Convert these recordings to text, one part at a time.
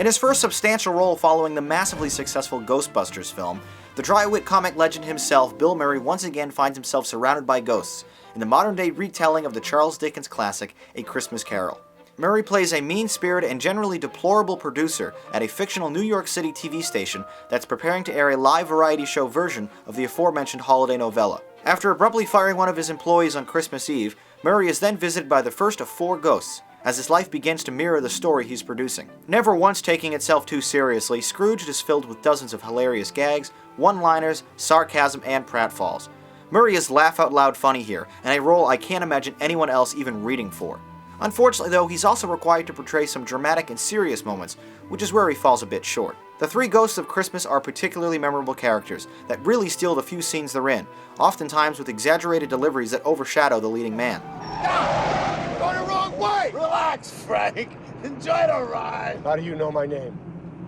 In his first substantial role following the massively successful Ghostbusters film, the dry-wit comic legend himself, Bill Murray, once again finds himself surrounded by ghosts in the modern-day retelling of the Charles Dickens classic, A Christmas Carol. Murray plays a mean-spirited and generally deplorable producer at a fictional New York City TV station that's preparing to air a live variety show version of the aforementioned holiday novella. After abruptly firing one of his employees on Christmas Eve, Murray is then visited by the first of 4 ghosts, as his life begins to mirror the story he's producing. Never once taking itself too seriously, Scrooged is filled with dozens of hilarious gags, one-liners, sarcasm, and pratfalls. Murray is laugh-out-loud funny here, and a role I can't imagine anyone else even reading for. Unfortunately though, he's also required to portray some dramatic and serious moments, which is where he falls a bit short. The 3 Ghosts of Christmas are particularly memorable characters that really steal the few scenes they're in, oftentimes with exaggerated deliveries that overshadow the leading man. No! Going the wrong way! Relax, Frank. Enjoy the ride. How do you know my name?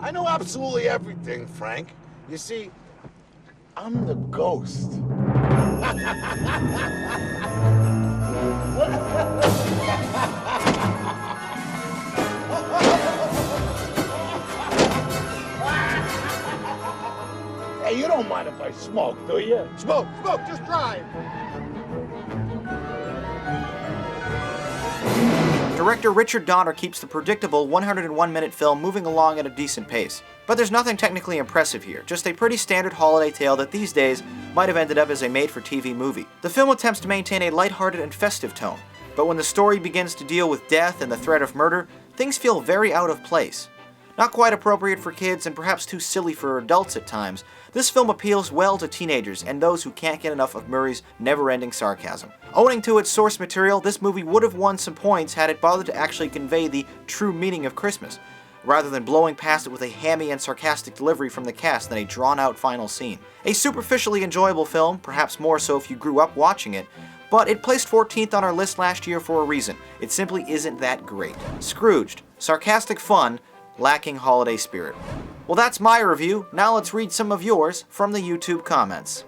I know absolutely everything, Frank. You see, I'm the ghost. Hey, you don't mind if I smoke, do you? Smoke, just drive. Director Richard Donner keeps the predictable 101-minute film moving along at a decent pace. But there's nothing technically impressive here, just a pretty standard holiday tale that these days might have ended up as a made-for-TV movie. The film attempts to maintain a lighthearted and festive tone, but when the story begins to deal with death and the threat of murder, things feel very out of place. Not quite appropriate for kids and perhaps too silly for adults at times, this film appeals well to teenagers and those who can't get enough of Murray's never-ending sarcasm. Owing to its source material, this movie would have won some points had it bothered to actually convey the true meaning of Christmas, rather than blowing past it with a hammy and sarcastic delivery from the cast than a drawn-out final scene. A superficially enjoyable film, perhaps more so if you grew up watching it, but it placed 14th on our list last year for a reason. It simply isn't that great. Scrooged. Sarcastic fun, lacking holiday spirit. Well, that's my review. Now let's read some of yours from the YouTube comments.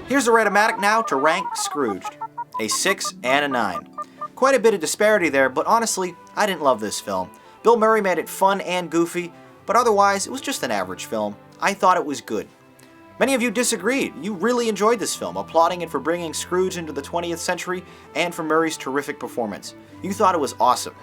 Here's a Rate-O-Matic now to rank Scrooged. A 6 and a 9. Quite a bit of disparity there, but honestly, I didn't love this film. Bill Murray made it fun and goofy, but otherwise, it was just an average film. I thought it was good. Many of you disagreed. You really enjoyed this film, applauding it for bringing Scrooge into the 20th century and for Murray's terrific performance. You thought it was awesome.